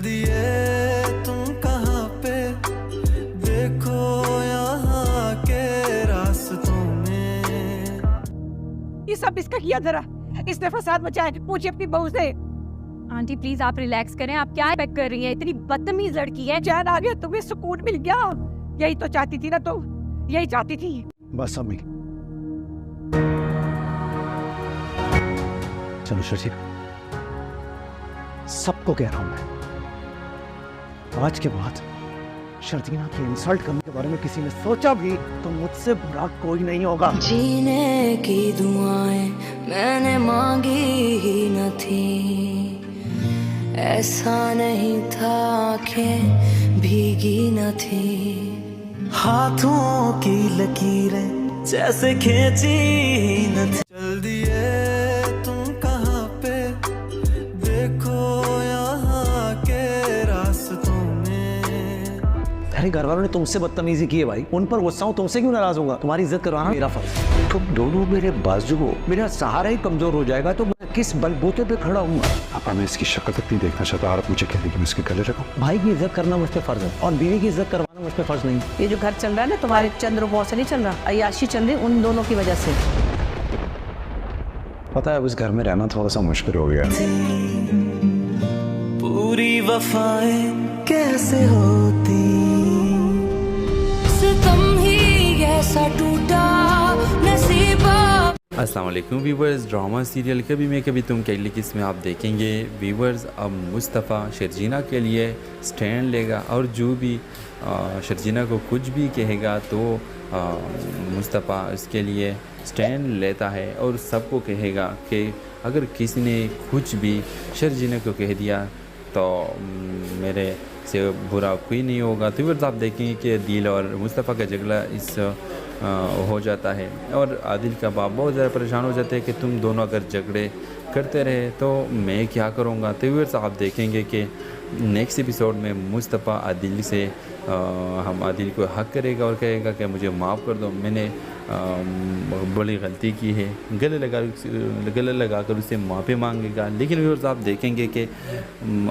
दिए तुम कहाँ पे, देखो यहाँ के रास्तों में। ये सब इसका किया जरा, इसने फसाद मचाया। पूछिए अपनी बहू से। आंटी प्लीज आप रिलैक्स करें, आप क्या एक्सपेक्ट कर रही हैं? इतनी बदतमीज लड़की है। चैन आ गया, तुम्हें सुकून मिल गया। यही तो चाहती थी ना तुम, यही चाहती थी। बस अम्मी, चलो शशि, सबको कह रहा हूं मैं, आज के बाद शर्जीना की इंसल्ट करने के बारे में किसी ने सोचा भी तो मुझसे बुरा कोई नहीं होगा। जीने की दुआएं मैंने मांगी ही न थी, ऐसा नहीं था आंखें भीगी न थी, हाथों की लकीरें जैसे खींची ही न थी। चल दिए तुम कहाँ पे, देखो यहाँ के रास्तों में। तेरे घर वालों ने तुमसे बदतमीजी की है भाई, उन पर गुस्सा हूं, तुमसे क्यों नाराज होगा? तुम्हारी इज्जत करवाना मेरा फर्ज। तुम दोनों मेरे बाजू हो, मेरा सहारा ही कमजोर हो जाएगा तो मैं किस बलबूते पे खड़ा हूँ? पापा मैं इसकी शक्ल तक नहीं देखना चाहता, और आप मुझे कह कि मैं इसके गले रखूं। भाई की इज्जत करना मुझ पे फर्ज है और बीवी की इज्जत करवाना मुझ पे फर्ज नहीं। ये जो घर चल रहा है ना तुम्हारे चंद रुपयों से नहीं चल रहा, अय्याशी चल रही उन दोनों की वजह से। पता है उस घर में रहना थोड़ा सा मुश्किल हो गया। पूरी वफाएं कैसे होती, सितम ही ऐसा टूटा नसीबा। अस्सलाम वालेकुम व्यूवर्स, ड्रामा सीरियल कभी मैं कभी तुम कैली किस में आप देखेंगे व्यूवर्स। अब मुस्तफ़ा शर्जीना के लिए स्टैंड लेगा और जो भी शर्जीना को कुछ भी कहेगा तो मुस्तफ़ा इसके लिए स्टैंड लेता है और सबको कहेगा कि अगर किसी ने कुछ भी शर्जीना को कह दिया तो मेरे से बुरा कोई नहीं होगा। तो व्यूवर्स आप देखेंगे कि दिल और मुस्तफ़ा का झगड़ा इस हो जाता है और आदिल का बाप बहुत ज़्यादा परेशान हो जाते हैं कि तुम दोनों अगर झगड़े करते रहे तो मैं क्या करूँगा। तो व्यूअर्स आप देखेंगे कि नेक्स्ट एपिसोड में मुस्तफ़ा आदिल से हम आदिल को हक करेगा और कहेगा कि मुझे माफ़ कर दो, मैंने बड़ी गलती की है, गले लगा कर उससे माफ़ी मांगेगा। लेकिन व्यूअर्स आप देखेंगे कि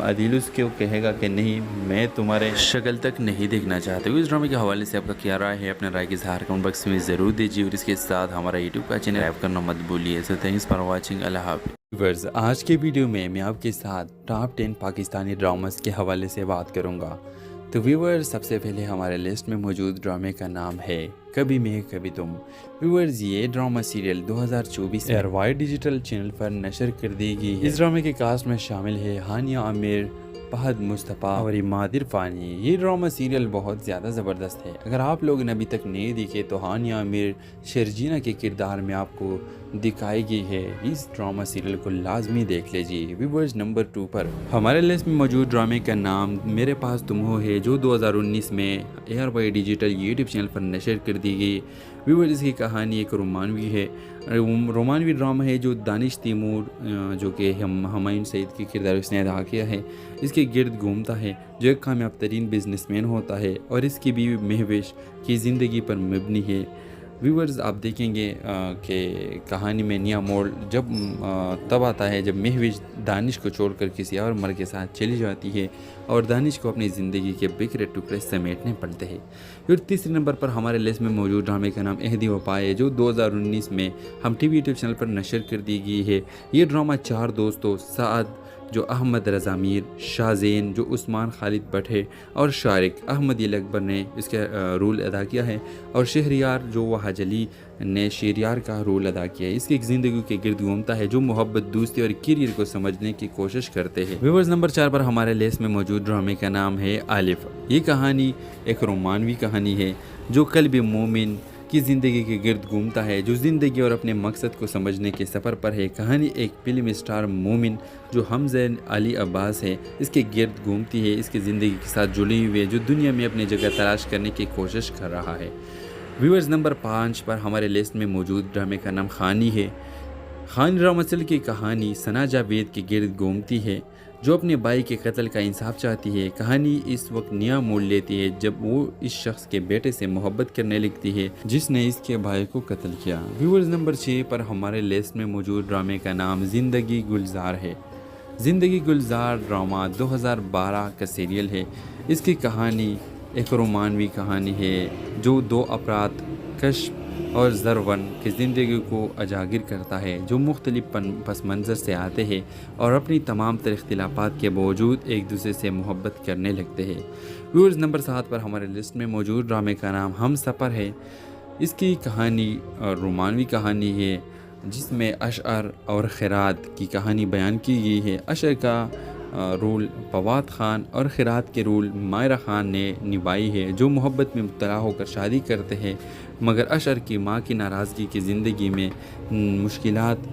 आदिल उसको कहेगा कि नहीं मैं तुम्हारे शक्ल तक नहीं देखना चाहते। इस ड्रामे के हवाले से आपका क्या राय है, अपने राय के इज़हार कमेंट बॉक्स में ज़रूर दीजिए और इसके साथ हमारा यूट्यूब का चैनल सब्सक्राइब करना मत भूलिए। सो थैंक्स फॉर वॉचिंग, अल्लाह हाफ़िज़। व्यूअर्स आज के वीडियो में मैं आपके साथ टॉप 10 पाकिस्तानी ड्रामास के हवाले से बात करूँगा। तो व्यूअर्स सबसे पहले हमारे लिस्ट में मौजूद ड्रामे का नाम है कभी मैं कभी तुम। व्यूअर्स ये ड्रामा सीरियल 2024 एयरवाइड डिजिटल चैनल पर नशर कर दी गई है। इस ड्रामे के कास्ट में शामिल है हानिया आमिर, फहद मुस्तफ़ा और इमाद इरफानी। ये ड्रामा सीरियल बहुत ज़्यादा ज़बरदस्त है। अगर आप लोग ने अभी तक नहीं देखे तो हानिया आमिर शर्जीना के किरदार में आपको दिखाई गई है। इस ड्रामा सीरियल को लाजमी देख लीजिए। व्यूअर्स नंबर 2 पर हमारे लिस्ट में मौजूद ड्रामे का नाम मेरे पास तुम हो है, जो 2019 में air by digital YouTube channel पर नशर कर दी गई। व्यूअर्स इसकी कहानी एक रोमानवी है, रोमानवी ड्रामा है जो दानिश तैमूर जो कि हुमायूं सईद के किरदार उसने अदा किया है, इसके गिर्द घूमता है जो एक कामयाब तरीन बिजनेसमैन होता है और इसकी बीवी महविश की ज़िंदगी पर मबनी है। व्यूअर्स आप देखेंगे कि कहानी में नया मोड़ जब तब आता है जब महविश दानिश को छोड़कर किसी और मर्द के साथ चली जाती है और दानिश को अपनी ज़िंदगी के बिखरे टुकड़े समेटने पड़ते हैं। फिर तीसरे नंबर पर हमारे लिस्ट में मौजूद ड्रामे का नाम अहदी वफा है, जो 2019 में हम टीवी यूट्यूब चैनल पर नशर कर दी गई है। ये ड्रामा 4 दोस्तों साद जो अहमद रज़ा मीर, शाहज़ैन जो उस्मान खालिद भट्ट है और शारिक अहमद अकबर ने इसका रोल अदा किया है और शहरियार जो वहाज अली ने शेरियार का रोल अदा किया है। इसकी ज़िंदगी के गिर्द घूमता है जो मोहब्बत, दोस्ती और करियर को समझने की कोशिश करते हैं। व्यूअर्स नंबर 4 पर हमारे लिस्ट में मौजूद ड्रामे का नाम है आलिफ। ये कहानी एक रोमानवी कहानी है जो कल्ब मोमिन की ज़िंदगी के गिर्द घूमता है, जो ज़िंदगी और अपने मकसद को समझने के सफ़र पर है। कहानी एक फिल्म स्टार मोमिन जो हमज़ा अली अब्बास है इसके गिर्द घूमती है, इसकी ज़िंदगी के साथ जुड़ी हुई है, जो दुनिया में अपनी जगह तलाश करने की कोशिश कर रहा है। व्यूअर्स नंबर 5 पर हमारे लिस्ट में मौजूद ड्रामे का नाम खानी है। खानी ड्रामा सीरियल की कहानी सना जावेद के गिर्द घूमती है जो अपने भाई के कत्ल का इंसाफ चाहती है। कहानी इस वक्त नया मोड़ लेती है जब वो इस शख्स के बेटे से मोहब्बत करने लगती है जिसने इसके भाई को कत्ल किया। व्यूअर्स नंबर 6 पर हमारे लिस्ट में मौजूद ड्रामे का नाम ज़िंदगी गुलजार है। ज़िंदगी गुलजार ड्रामा 2012 का सीरियल है। इसकी कहानी एक रोमानवी कहानी है जो दो अफराद कश्फ और ज़रवन की ज़िंदगी को उजागर करता है, जो मुख्तलिफ पस मंज़र से आते हैं और अपनी तमाम तर इख्तिलाफ़ात के बावजूद एक दूसरे से मोहब्बत करने लगते हैं। व्यूअर्स, नंबर 7 पर हमारे लिस्ट में मौजूद ड्रामे का नाम हम सफ़र है। इसकी कहानी रोमानवी कहानी है जिसमें अशअर और खिरात की कहानी बयान की गई है। अशअर का रोल फवाद ख़ान और खिरात के रोल मायरा ख़ान ने निभाई है, जो मोहब्बत में मुब्तला होकर शादी करते हैं, मगर अशअर की माँ की नाराज़गी की ज़िंदगी में मुश्किलात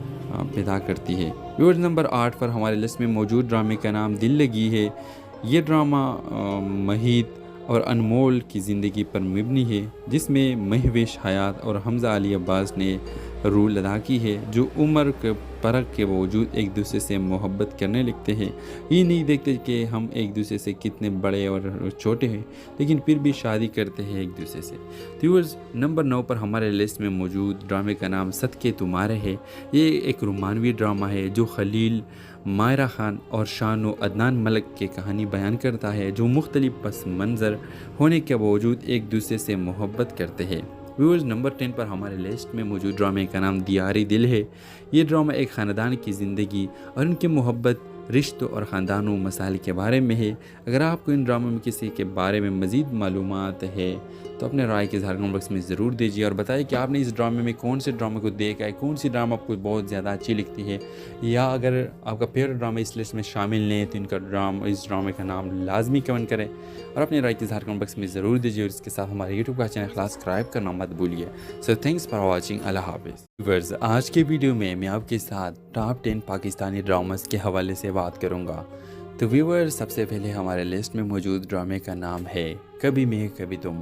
पैदा करती है। व्यूअर्स, नंबर 8 पर हमारे लिस्ट में मौजूद ड्रामे का नाम दिल लगी है। ये ड्रामा महीद और अनमोल की ज़िंदगी पर मबनी है, जिसमें महविश हयात और हमज़ा अली अब्बास ने रोल अदा की है, जो उम्र के फ़र्क के बावजूद एक दूसरे से मोहब्बत करने लगते हैं। ये नहीं देखते कि हम एक दूसरे से कितने बड़े और छोटे हैं, लेकिन फिर भी शादी करते हैं एक दूसरे से। व्यूअर्स, नंबर 9 पर हमारे लिस्ट में मौजूद ड्रामे का नाम सदके तुम्हारे है। ये एक रोमानवी ड्रामा है जो खलील, मायरा ख़ान और शानो अदनान मलिक की कहानी बयान करता है, जो मुख्तलिफ पस मंज़र होने के बावजूद एक दूसरे से मोहब्बत करते हैं। व्यूअर्स, नंबर 10 पर हमारे लिस्ट में मौजूद ड्रामे का नाम दियारी दिल है। ये ड्रामा एक ख़ानदान की ज़िंदगी और उनकी मोहब्बत, रिश्तों और ख़ानदानों मसाइल के बारे में है। अगर आपको इन ड्रामों में किसी के बारे में मज़ीद मालूमात है तो अपने राय के इज़हार कमेंट बॉक्स में ज़रूर दीजिए और बताइए कि आपने इस ड्रामे में कौन से ड्रामे को देखा है, कौन सी ड्रामा आपको बहुत ज़्यादा अच्छी लगती है, या अगर आपका फेवरेट ड्रामा इस लिस्ट में शामिल नहीं है तो इस ड्रामे का नाम लाजमी कमेंट करें और अपने राय के इज़हार कमेंट बॉक्स में ज़रूर दीजिए। और इसके साथ हमारे यूट्यूब का चैनल सब्सक्राइब करना मत भूलिए। So thanks for watching. अल्लाह हाफ़िज़। व्यूअर्स, आज के वीडियो में मैं आपके साथ टॉप 10 पाकिस्तानी ड्रामास के हवाले से बात करूँगा। तो व्यूअर्स, सबसे पहले हमारे लिस्ट में मौजूद ड्रामे का नाम है कभी मैं कभी तुम।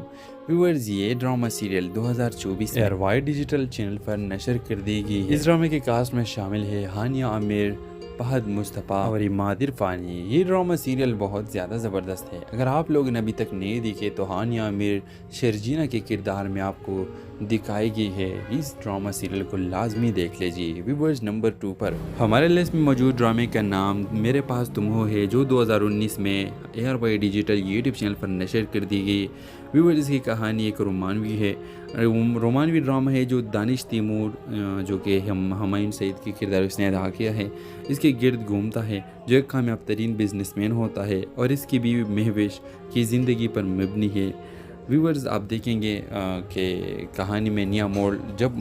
व्यूअर्स, ये ड्रामा सीरियल 2024 एयरवाइड डिजिटल चैनल पर नशर कर दी गई है। इस ड्रामे के कास्ट में शामिल है हानिया आमिर, फहद मुस्तफ़ा और इमाद इरफानी। ये ड्रामा सीरियल बहुत ज़्यादा ज़बरदस्त है। अगर आप लोगों ने अभी तक नहीं देखे तो हानिया आमिर शर्जीना के किरदार में आपको दिखाई गई है। इस ड्रामा सीरियल को लाजमी देख लीजिए। व्यूअर्स, नंबर 2 पर हमारे लिस्ट में मौजूद ड्रामे का नाम मेरे पास तुम हो है, जो 2019 में एयरवाइड डिजिटल यूट्यूब चैनल पर नशर कर दी गई। व्यूअर्स, इसकी कहानी एक रोमानवी है, रोमानवी ड्रामा है जो दानिश तैमूर, जो कि हुमायूं सईद के किरदार उसने अदा किया है, इसके गिर्द घूमता है, जो एक कामयाब तरीन बिजनेसमैन होता है और इसकी बीवी महविश की ज़िंदगी पर मबनी है। व्यूअर्स, आप देखेंगे कि कहानी में नया मोड़ जब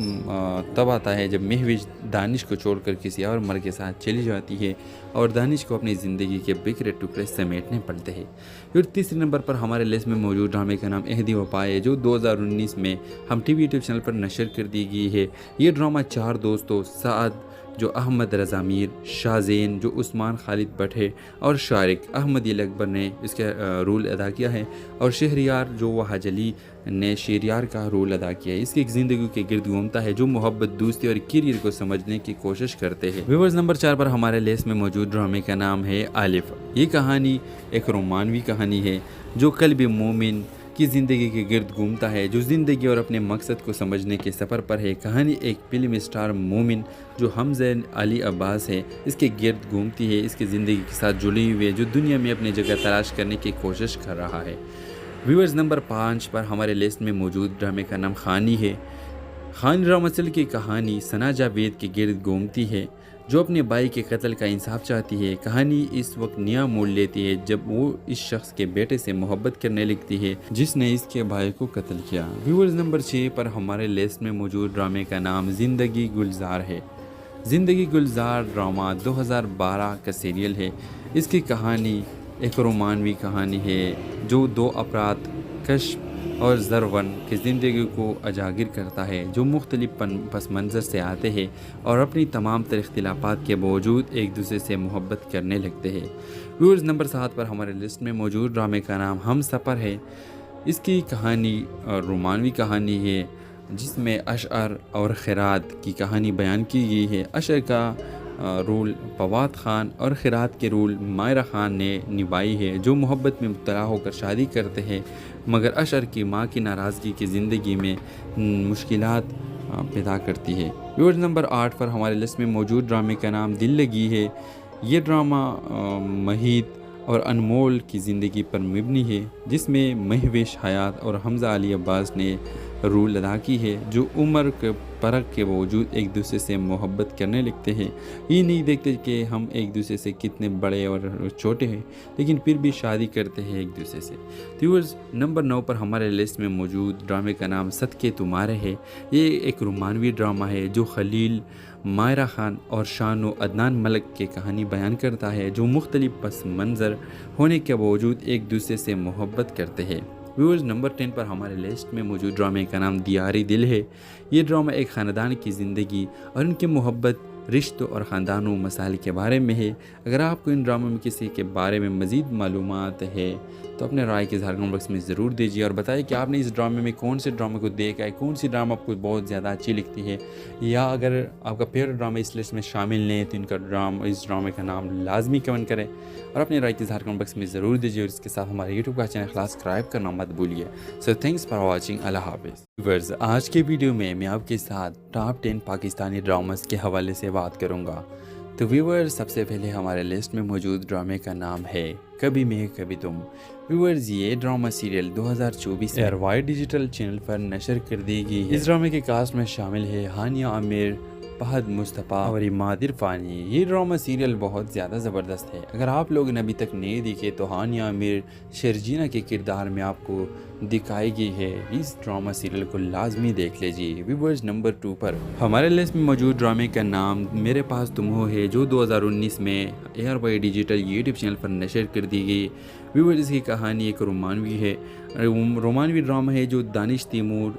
तब आता है जब महविश दानिश को छोड़कर किसी और मर्द के साथ चली जाती है और दानिश को अपनी ज़िंदगी के बिखरे टुकड़े समेटने पड़ते हैं। फिर तीसरे नंबर पर हमारे लिस्ट में मौजूद ड्रामे का नाम अहदी वफा है, जो 2019 में हम टीवी यूट्यूब चैनल पर नशर कर दी गई है। ये ड्रामा 4 दोस्तों साद, जो अहमद रज़ा मीर, शाहज़ेन जो उस्मान खालिद भट्ट है और शारिक अहमद अकबर ने इसका रोल अदा किया है, और शहरियार जो वहाज अली ने शेरियार का रोल अदा किया है। इसकी ज़िंदगी के गिर्द घूमता है, जो मोहब्बत, दोस्ती और करियर को समझने की कोशिश करते हैं। व्यूअर्स, नंबर 4 पर हमारे लिस्ट में मौजूद ड्रामे का नाम है आलिफ। ये कहानी एक रोमानवी कहानी है जो कल्ब मोमिन की ज़िंदगी के गिर्द घूमता है, जो ज़िंदगी और अपने मकसद को समझने के सफ़र पर है। कहानी एक फिल्म स्टार मोमिन जो हमज़ा अली अब्बास है इसके गिर्द घूमती है, इसकी ज़िंदगी के साथ जुड़ी हुई है, जो दुनिया में अपनी जगह तलाश करने की कोशिश कर रहा है। व्यूअर्स, नंबर 5 पर हमारे लिस्ट में मौजूद ड्रामे का नाम खानी है। खान रामसल की कहानी सना जावेद के गिर्द घूमती है, जो अपने भाई के कत्ल का इंसाफ चाहती है। कहानी इस वक्त नया मोड़ लेती है जब वो इस शख्स के बेटे से मोहब्बत करने लगती है जिसने इसके भाई को कत्ल किया। व्यूअर्स, नंबर 6 पर हमारे लिस्ट में मौजूद ड्रामे का नाम ज़िंदगी गुलजार है। ज़िंदगी गुलजार ड्रामा 2012 का सीरियल है। इसकी कहानी एक रोमानवी कहानी है जो 2 अफराद कश्फ और ज़रवन की ज़िंदगी को उजागर करता है, जो मुख्तलिफ पस मंज़र से आते हैं और अपनी तमाम तर इख्तिलाफ़ात के बावजूद एक दूसरे से मोहब्बत करने लगते हैं। व्यूअर्स, नंबर 7 पर हमारे लिस्ट में मौजूद ड्रामे का नाम हम सफ़र है। इसकी कहानी रोमानवी कहानी है जिसमें अशअर और खिरात की कहानी बयान की गई है। अशअर का रोल फवाद ख़ान और खिरात के रोल मायरा ख़ान ने निभाई है, जो मोहब्बत में मुब्तला होकर शादी करते हैं, मगर अशअर की माँ की नाराज़गी की ज़िंदगी में मुश्किलात पैदा करती है। व्यूअर्स, नंबर 8 पर हमारे लिस्ट में मौजूद ड्रामे का नाम दिल लगी है। ये ड्रामा महित और अनमोल की ज़िंदगी पर मबनी है, जिसमें महविश हयात और हमज़ा अली अब्बास ने रोल अदा की है, जो उम्र के फ़र्क के बावजूद एक दूसरे से मोहब्बत करने लगते हैं। ये नहीं देखते कि हम एक दूसरे से कितने बड़े और छोटे हैं, लेकिन फिर भी शादी करते हैं एक दूसरे से। व्यूअर्स, नंबर 9 पर हमारे लिस्ट में मौजूद ड्रामे का नाम सदके तुम्हारे है। ये एक रोमानवी ड्रामा है जो खलील, मायरा खान और शान अदनान मलिक की कहानी बयान करता है, जो मुख्तलिफ पस मंज़र होने के बावजूद एक दूसरे से मोहब्बत करते हैं। व्यूअर्स, नंबर 10 पर हमारे लिस्ट में मौजूद ड्रामे का नाम दियारी दिल है। ये ड्रामा एक ख़ानदान की ज़िंदगी और उनकी मोहब्बत, रिश्तों और ख़ानदानों मसाइल के बारे में है। अगर आपको इन ड्रामों में किसी के बारे में मज़ीद मालूमात है तो अपने राय के इज़हार कमेंट बॉक्स में ज़रूर दीजिए और बताइए कि आपने इस ड्रामे में कौन से ड्रामे को देखा है, कौन सी ड्रामा आपको बहुत ज़्यादा अच्छी लगती है, या अगर आपका फेवरेट ड्रामा इस लिस्ट में शामिल नहीं है तो इस ड्रामे का नाम लाजमी कमेंट करें और अपने राय के इज़हार कमेंट बॉक्स में ज़रूर दीजिए। और इसके साथ हमारे यूट्यूब का चैनल सब्सक्राइब करना मत भूलिए। So thanks for watching. अल्लाह हाफिज़। व्यूअर्स, आज के वीडियो में मैं आपके साथ टॉप 10 पाकिस्तानी ड्रामास के हवाले से बात करूँगा। तो व्यूअर्स, सबसे पहले हमारे लिस्ट में मौजूद ड्रामे का नाम है कभी मैं कभी तुम। व्यूअर्स, ये ड्रामा सीरियल 2024 एयरवाइड डिजिटल चैनल पर नशर कर दी गई है। इस ड्रामे के कास्ट में शामिल है हानिया आमिर, फहद मुस्तफ़ा और इमाद इरफानी। ये ड्रामा सीरियल बहुत ज़्यादा ज़बरदस्त है। अगर आप लोगों ने अभी तक नहीं देखे तो हानिया आमिर शर्जीना के किरदार में आपको दिखाई गई है। इस ड्रामा सीरियल को लाजमी देख लीजिए। व्यूअर्स, नंबर 2 पर हमारे लिस्ट में मौजूद ड्रामे का नाम मेरे पास तुम हो है, जो 2019 में एयरवाई डिजिटल यूट्यूब चैनल पर नशर कर दी गई। व्यूअर्स, इसकी कहानी एक रोमानवी ड्रामा है जो दानिश तैमूर,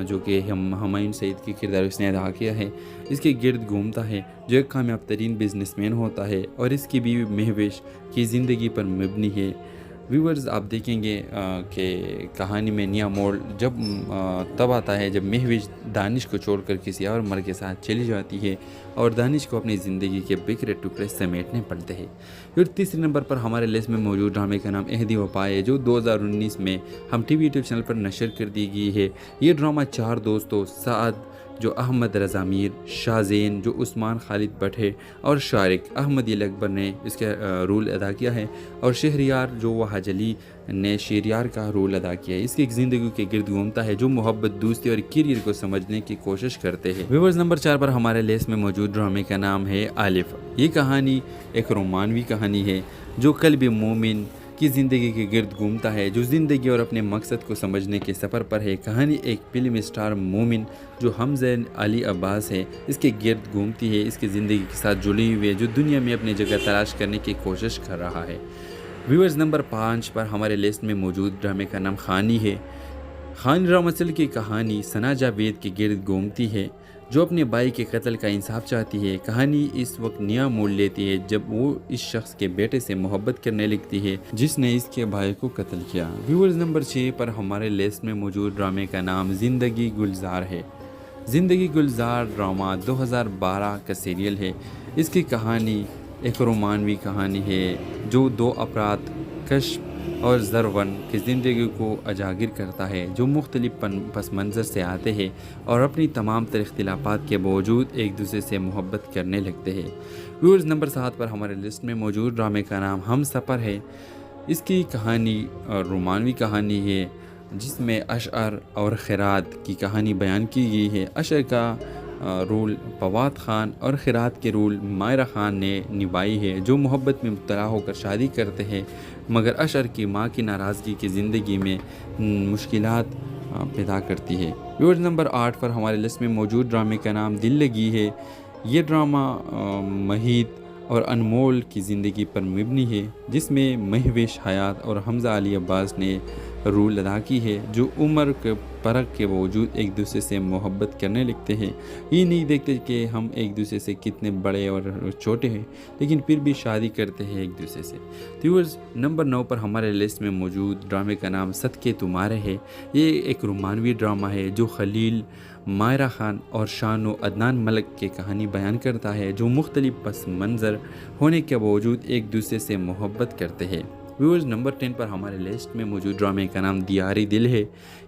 जो कि हुमायूं सईद के किरदार उसने अदा किया है, इसके गिर्द घूमता है, जो एक कामयाब तरीन बिजनेसमैन होता है और इसकी बीवी महविश की ज़िंदगी पर मबनी है। व्यूअर्स, आप देखेंगे कि कहानी में नया मोड़ जब तब आता है जब महविश दानिश को छोड़कर किसी और मर्द के साथ चली जाती है और दानिश को अपनी ज़िंदगी के बिखरे टुकड़े समेटने पड़ते हैं। फिर तीसरे नंबर पर हमारे लिस्ट में मौजूद ड्रामे का नाम अहदी वफा है, जो 2019 में हम टीवी यूट्यूब चैनल पर नशर कर दी गई है। ये ड्रामा 4 दोस्तों साद जो अहमद रज़ा मीर, शाहज़ेन जो उस्मान खालिद भट्ट है और शारिक अहमद अकबर ने इसका रोल अदा किया है और शहरियार जो वहाज अली ने शेरियार का रोल अदा किया है। इसकी ज़िंदगी के गिर्द घूमता है, जो मोहब्बत, दोस्ती और करियर को समझने की कोशिश करते हैं। व्यूअर्स, नंबर 4 पर हमारे लिस्ट में मौजूद ड्रामे का नाम है आलिफ। ये कहानी एक रोमानवी कहानी है जो कल्ब मोमिन की ज़िंदगी के गिर्द घूमता है, जो ज़िंदगी और अपने मकसद को समझने के सफ़र पर है। कहानी एक फिल्म स्टार मोमिन जो हमज़ा अली अब्बास है इसके गिर्द घूमती है, इसकी ज़िंदगी के साथ जुड़ी हुई है, जो दुनिया में अपनी जगह तलाश करने की कोशिश कर रहा है। व्यूअर्स, नंबर 5 पर हमारे लिस्ट में मौजूद ड्रामे का नाम खानी है। खानी रामसल की कहानी सना जावेद के गिर्द घूमती है, जो अपने भाई के कत्ल का इंसाफ चाहती है। कहानी इस वक्त नया मोड़ लेती है जब वो इस शख्स के बेटे से मोहब्बत करने लगती है जिसने इसके भाई को कत्ल किया। व्यूअर्स, नंबर 6 पर हमारे लिस्ट में मौजूद ड्रामे का नाम ज़िंदगी गुलजार है। ज़िंदगी गुलजार ड्रामा 2012 का सीरियल है। इसकी कहानी एक रोमानवी कहानी है जो 2 अफराद कश्फ और ज़रवन की ज़िंदगी को उजागर करता है, जो मुख्तलिफ पस मंज़र से आते हैं और अपनी तमाम तर इख्तिलाफ़ात के बावजूद एक दूसरे से मोहब्बत करने लगते हैं। व्यूअर्स, नंबर 7 पर हमारे लिस्ट में मौजूद ड्रामे का नाम हम सफ़र है। इसकी कहानी रोमानवी कहानी है जिसमें अशअर और खिरात की कहानी बयान की गई है। अशअर का रोल फवाद खान और खिरात के रोल मायरा खान ने निभाई है, जो मोहब्बत में मुब्तला होकर शादी करते हैं, मगर अशअर की माँ की नाराज़गी की ज़िंदगी में मुश्किलात पैदा करती है। व्यूअर्स, नंबर 8 पर हमारे लिस्ट में मौजूद ड्रामे का नाम दिल लगी है। ये ड्रामा महित और अनमोल की ज़िंदगी पर मबनी है, जिसमें महविश हयात और हमज़ा अली अब्बास ने रोल अदा की है, जो उम्र के फ़र्क के बावजूद एक दूसरे से मोहब्बत करने लगते हैं। ये नहीं देखते कि हम एक दूसरे से कितने बड़े और छोटे हैं, लेकिन फिर भी शादी करते हैं एक दूसरे से। व्यूअर्स, नंबर 9 पर हमारे लिस्ट में मौजूद ड्रामे का नाम सदके तुम्हारे है। ये एक रोमानवी ड्रामा है जो खलील, मायरा खान और शान अदनान मलिक की कहानी बयान करता है, जो मुख्तलिफ पस मंज़र होने के बावजूद एक दूसरे से मोहब्बत करते हैं। व्यूअर्स, नंबर 10 पर हमारे लिस्ट में मौजूद ड्रामे का नाम दियारी दिल है।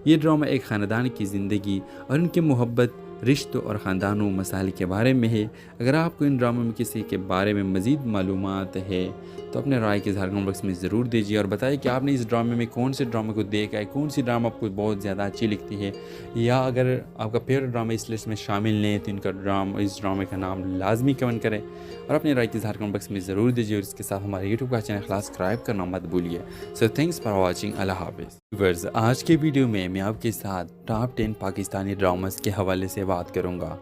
ये ड्रामा एक ख़ानदान की ज़िंदगी और उनकी मोहब्बत, रिश्तों और ख़ानदानों मसाइल के बारे में है। अगर आपको इन ड्रामों में किसी के बारे में मज़ीद मालूमात है तो अपने राय के इज़हार कमेंट बॉक्स में ज़रूर दीजिए और बताइए कि आपने इस ड्रामे में कौन से ड्रामे को देखा है, कौन सी ड्रामा आपको बहुत ज़्यादा अच्छी लगती है, या अगर आपका फेवरेट ड्रामा इस लिस्ट में शामिल नहीं है तो इस ड्रामे का नाम लाजमी कमेंट करें और अपने राय के इज़हार कमेंट बॉक्स में ज़रूर दीजिए। और इसके साथ हमारे यूट्यूब का चैनल सब्सक्राइब करना मत भूलिए। So thanks for watching. अल्लाह हाफिज़। व्यूअर्स, आज के वीडियो में मैं आपके साथ टॉप 10 पाकिस्तानी ड्रामास के हवाले से बात करूँगा।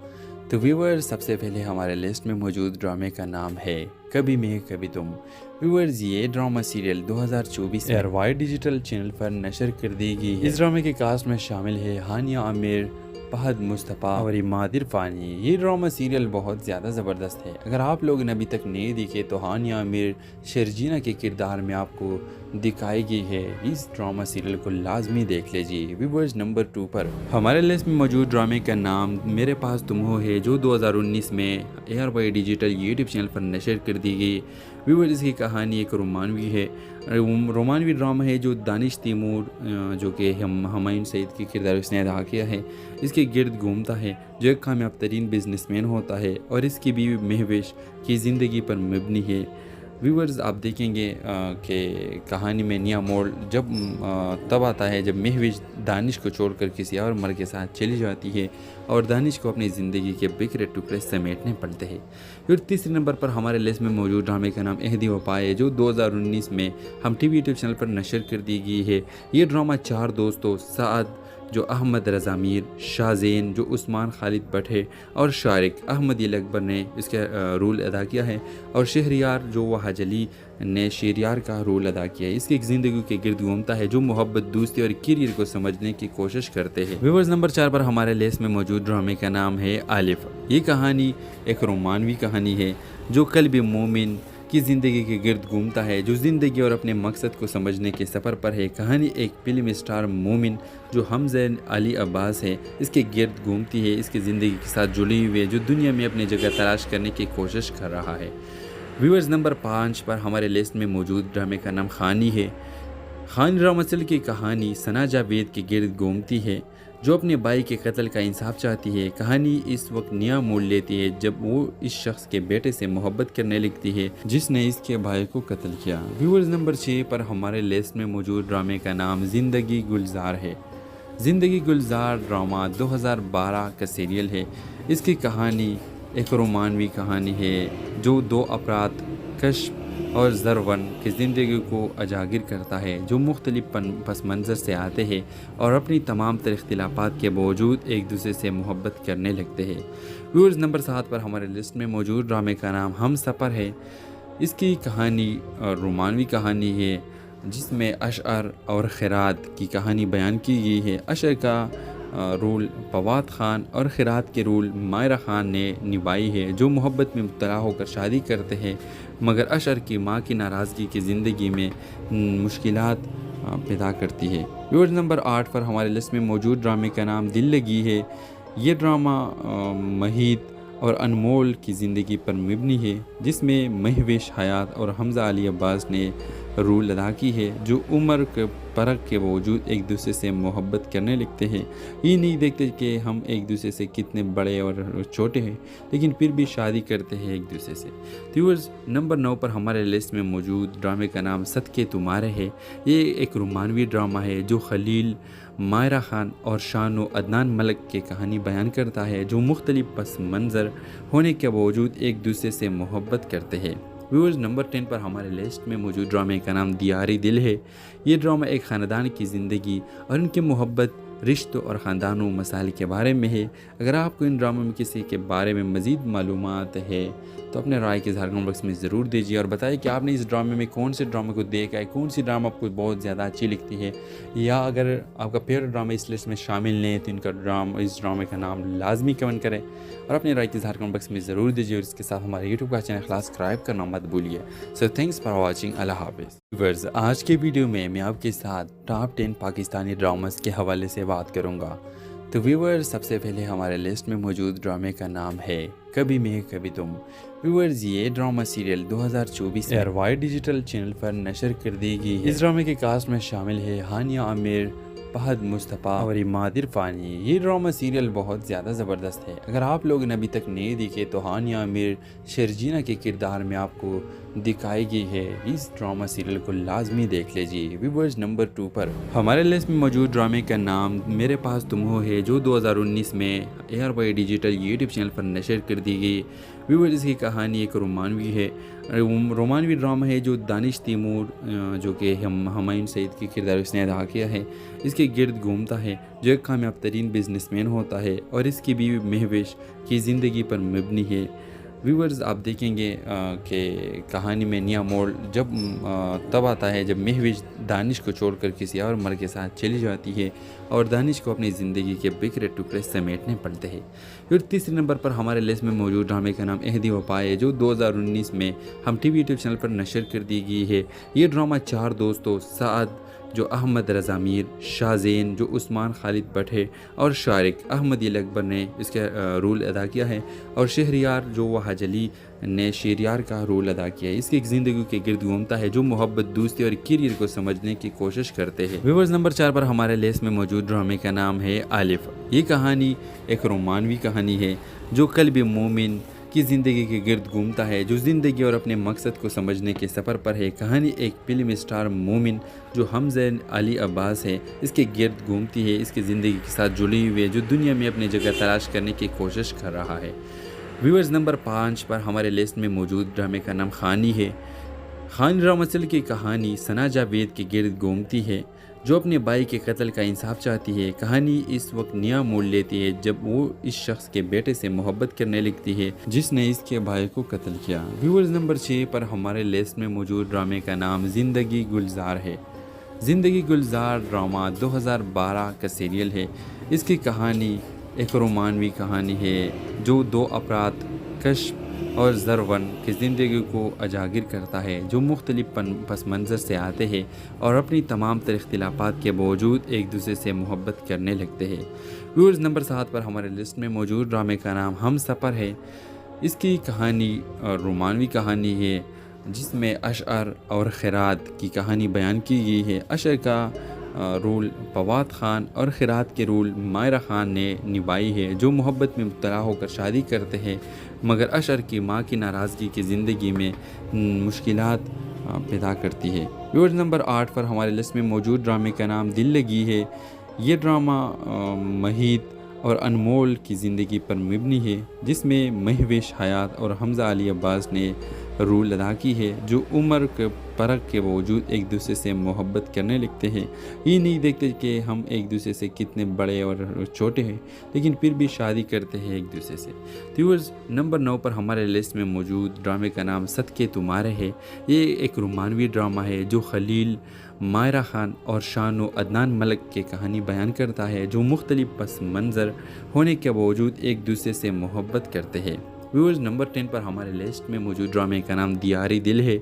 तो व्यूअर्स, सबसे पहले हमारे लिस्ट में मौजूद ड्रामे का नाम है कभी मैं कभी तुम। व्यूअर्स, ये drama serial 2024 ARY digital channel पर नशर कर दी गई है। इस ड्रामे के कास्ट में शामिल है हानिया आमिर, फहद मुस्तफ़ा और इमाद इरफानी। ये ड्रामा सीरियल बहुत ज़्यादा ज़बरदस्त है। अगर आप लोगों ने अभी तक नहीं देखे तो हानिया आमिर शर्जीना के किरदार में आपको दिखाई गई है। इस ड्रामा सीरियल को लाजमी देख लीजिए। व्यूअर्स, नंबर 2 पर हमारे लिस्ट में मौजूद ड्रामे का नाम मेरे पास तुम हो है, जो 2019 में एयरवाई डिजिटल यूट्यूब चैनल पर नशर कर दी गई। व्यूअर्स, इसकी कहानी एक रोमानवी ड्रामा है जो दानिश तैमूर, जो कि हुमायूं सईद के किरदार उसने अदा किया है, इसके गिर्द घूमता है, जो एक कामयाब तरीन बिजनेसमैन होता है और इसकी बीवी महविश की ज़िंदगी पर मबनी है। व्यूअर्स, आप देखेंगे कि कहानी में नया मोड़ तब आता है जब महविश दानिश को छोड़कर किसी और मर्द के साथ चली जाती है और दानिश को अपनी ज़िंदगी के बिखरे टुकड़े समेटने पड़ते हैं। फिर तीसरे नंबर पर हमारे लिस्ट में मौजूद ड्रामे का नाम अहदी वफा है, जो 2019 में हम टीवी यूट्यूब चैनल पर नशर कर दी गई है। ये ड्रामा 4 दोस्तों साद जो अहमद रज़ा मीर, शाहज़ेन जो उस्मान खालिद भट्ट है और शारिक अहमद अकबर ने इसका रोल अदा किया है और शहरियार जो वहाज अली ने शेरियार का रोल अदा किया है। इसकी एक ज़िंदगी के गिर्द घूमता है जो मोहब्बत, दोस्ती और करियर को समझने की कोशिश करते हैं। व्यूअर्स, नंबर 4 पर हमारे लिस्ट में मौजूद ड्रामे का नाम है आलिफ। ये कहानी एक रोमानवी कहानी है जो कल्ब मोमिन की ज़िंदगी के गिर्द घूमता है, जो ज़िंदगी और अपने मकसद को समझने के सफ़र पर है। कहानी एक फिल्म स्टार मोमिन जो हमज़ा अली अब्बास है इसके गिर्द घूमती है, इसकी ज़िंदगी के साथ जुड़ी हुई है, जो दुनिया में अपनी जगह तलाश करने की कोशिश कर रहा है। व्यूअर्स, नंबर 5 पर हमारे लिस्ट में मौजूद ड्रामे का नाम खानी है। खानी ड्रामा की कहानी सना जावेद के गिर्द घूमती है, जो अपने भाई के कत्ल का इंसाफ चाहती है। कहानी इस वक्त नया मोड़ लेती है जब वो इस शख्स के बेटे से मोहब्बत करने लगती है जिसने इसके भाई को कत्ल किया। व्यूअर्स, नंबर 6 पर हमारे लिस्ट में मौजूद ड्रामे का नाम ज़िंदगी गुलजार है। ज़िंदगी गुलजार ड्रामा 2012 का सीरियल है। इसकी कहानी एक रोमानवी कहानी है जो 2 अफराद कश्फ और ज़रवन की ज़िंदगी को उजागर करता है, जो मुख्तलिफ पस मंज़र से आते हैं और अपनी तमाम तर इख्तिलाफ़ात के बावजूद एक दूसरे से मोहब्बत करने लगते हैं। व्यूअर्स, नंबर 7 पर हमारे लिस्ट में मौजूद ड्रामे का नाम हम सफ़र है। इसकी कहानी रोमानवी कहानी है जिसमें अशअर और खैरात की कहानी बयान की गई है। अशअर का रोल फवाद खान और खैरात के रोल मायरा खान ने निभाई है, जो मोहब्बत में मुब्तला होकर शादी करते हैं मगर अशअर की माँ की नाराज़गी की ज़िंदगी में मुश्किलात पैदा करती है। व्यूअर्स, नंबर 8 पर हमारे लिस्ट में मौजूद ड्रामे का नाम दिल लगी है। ये ड्रामा महीद और अनमोल की ज़िंदगी पर मबनी है, जिसमें महविश हयात और हमज़ा अली अब्बास ने रोल अदा की है, जो उम्र के फ़र्क के बावजूद एक दूसरे से मोहब्बत करने लगते हैं। ये नहीं देखते कि हम एक दूसरे से कितने बड़े और छोटे हैं, लेकिन फिर भी शादी करते हैं एक दूसरे से। व्यूअर्स, नंबर 9 पर हमारे लिस्ट में मौजूद ड्रामे का नाम सदके तुम्हारे है। ये एक रोमानवी ड्रामा है जो खलील, मायरा खान और शानो अदनान मलिक की कहानी बयान करता है, जो मुख्तलिफ पस मंज़र होने के बावजूद एक दूसरे से मोहब्बत करते हैं। व्यूअर्स, नंबर 10 पर हमारे लिस्ट में मौजूद ड्रामे का नाम दियारी दिल है। ये ड्रामा एक ख़ानदान की ज़िंदगी और उनकी मोहब्बत, रिश्तों और ख़ानदानों मसाइल के बारे में है। अगर आपको इन ड्रामों में किसी के बारे में मज़ीद मालूमात है तो अपने राय के इज़हार कमेंट बॉक्स में ज़रूर दीजिए और बताइए कि आपने इस ड्रामे में कौन से ड्रामे को देखा है, कौन सी ड्रामा आपको बहुत ज़्यादा अच्छी लगती है, या अगर आपका फेवरेट ड्रामा इस लिस्ट में शामिल नहीं है तो इस ड्रामे का नाम लाजमी कमेंट करें और अपने राय के इज़हार कमेंट बॉक्स में ज़रूर दीजिए। और इसके साथ हमारे यूट्यूब का चैनल सब्सक्राइब करना मत भूलिए। So thanks for watching. अल्लाह हाफिज़। व्यूअर्स, आज के वीडियो में मैं आपके साथ टॉप 10 पाकिस्तानी ड्रामास के हवाले से बात करूँगा। तो व्यूअर्स, सबसे पहले हमारे लिस्ट में मौजूद ड्रामे का नाम है कभी मैं कभी तुम। व्यूअर्स, ये drama serial 2024 ARY digital channel पर नशर कर दी गई है। इस ड्रामे के कास्ट में शामिल है हानिया आमिर, फहद मुस्तफ़ा और इमाद इरफानी। ये ड्रामा सीरियल बहुत ज़्यादा ज़बरदस्त है। अगर आप लोगों ने अभी तक नहीं देखे तो हानिया आमिर शर्जीना के किरदार में आपको दिखाई गई है। इस ड्रामा सीरियल को लाजमी देख लीजिए। व्यूअर्स नंबर 2 पर हमारे लिस्ट में मौजूद ड्रामे का नाम मेरे पास तुम हो है, जो 2019 में ARY डिजिटल यूट्यूब चैनल पर नशर कर दी गई। व्यूअर्स इसकी कहानी एक रोमानवी है, रोमानवी ड्रामा है जो दानिश तैमूर जो कि हुमायूं सईद के किरदार उसने अदा किया है, इसके गिर्द घूमता है, जो एक कामयाब तरीन बिजनेसमैन होता है और इसकी बीवी महविश की ज़िंदगी पर मबनी है। व्यूअर्स आप देखेंगे कि कहानी में नया मोड़ जब तब आता है जब महविश दानिश को छोड़कर किसी और मर्द के साथ चली जाती है और दानिश को अपनी ज़िंदगी के बिखरे टुकड़े समेटने पड़ते हैं। फिर तीसरे नंबर पर हमारे लिस्ट में मौजूद ड्रामे का नाम अहदी वफा है, जो 2019 में हम टीवी यूट्यूब चैनल पर नशर कर दी गई है। ये ड्रामा 4 दोस्तों साद जो अहमद रज़ा मीर, शाहज़ेन जो उस्मान खालिद भट्ट है और शारिक अहमद अकबर ने इसका रोल अदा किया है और शहरियार जो वहाज अली ने शहरियार का रोल अदा किया है। इसकी एक ज़िंदगी के गिर्द घूमता है जो मोहब्बत, दोस्ती और करियर को समझने की कोशिश करते हैं। व्यूअर्स नंबर 4 पर हमारे लिस्ट में मौजूद ड्रामे का नाम है आलिफ। ये कहानी एक रोमानवी कहानी है जो कल्ब मोमिन की ज़िंदगी के गिर्द घूमता है, जो ज़िंदगी और अपने मकसद को समझने के सफ़र पर है। कहानी एक फिल्म स्टार मोमिन जो हमज़ा अली अब्बास है इसके गिर्द घूमती है, इसकी ज़िंदगी के साथ जुड़ी हुई है, जो दुनिया में अपनी जगह तलाश करने की कोशिश कर रहा है। व्यूअर्स नंबर 5 पर हमारे लिस्ट में मौजूद ड्रामे का नाम खानी है। खान रामसल की कहानी सना जावेद के गिर्द घूमती है, जो अपने भाई के कत्ल का इंसाफ चाहती है। कहानी इस वक्त नया मोड़ लेती है जब वो इस शख्स के बेटे से मोहब्बत करने लगती है जिसने इसके भाई को कत्ल किया। व्यूअर्स नंबर 6 पर हमारे लिस्ट में मौजूद ड्रामे का नाम ज़िंदगी गुलजार है। ज़िंदगी गुलजार ड्रामा 2012 का सीरियल है। इसकी कहानी एक रोमानवी कहानी है जो 2 अफराद कश्फ और ज़रवन की ज़िंदगी को उजागर करता है, जो मुख्तलिफ पस मंज़र से आते हैं और अपनी तमाम तर इख्तिलाफ़ात के बावजूद एक दूसरे से मोहब्बत करने लगते हैं। व्यूअर्स नंबर 7 पर हमारे लिस्ट में मौजूद ड्रामे का नाम हम सफ़र है। इसकी कहानी रोमानवी कहानी है जिसमें अशअर और खैरात की कहानी बयान की गई है। अशअर का रोल फवाद खान और खैरात के रोल मायरा खान ने निभाई है, जो मोहब्बत में मुब्तला होकर शादी करते हैं मगर अशअर की माँ की नाराज़गी की ज़िंदगी में मुश्किलात पैदा करती है। व्यूअर्स नंबर 8 पर हमारे लिस्ट में मौजूद ड्रामे का नाम दिल लगी है। ये ड्रामा महीद और अनमोल की ज़िंदगी पर मबनी है, जिसमें महविश हयात और हमज़ा अली अब्बास ने रोल अदा की है, जो उम्र के फ़र्क के बावजूद एक दूसरे से मोहब्बत करने लगते हैं। ये नहीं देखते कि हम एक दूसरे से कितने बड़े और छोटे हैं, लेकिन फिर भी शादी करते हैं एक दूसरे से। व्यूअर्स नंबर 9 पर हमारे लिस्ट में मौजूद ड्रामे का नाम सदके तुम्हारे है। ये एक रोमानवी ड्रामा है जो खलील, मायरा खान और शानो अदनान मलिक की कहानी बयान करता है, जो मुख्तलिफ पस मंज़र होने के बावजूद एक दूसरे से मोहब्बत करते हैं। व्यूअर्स नंबर 10 पर हमारे लिस्ट में मौजूद ड्रामे का नाम दियारी दिल है।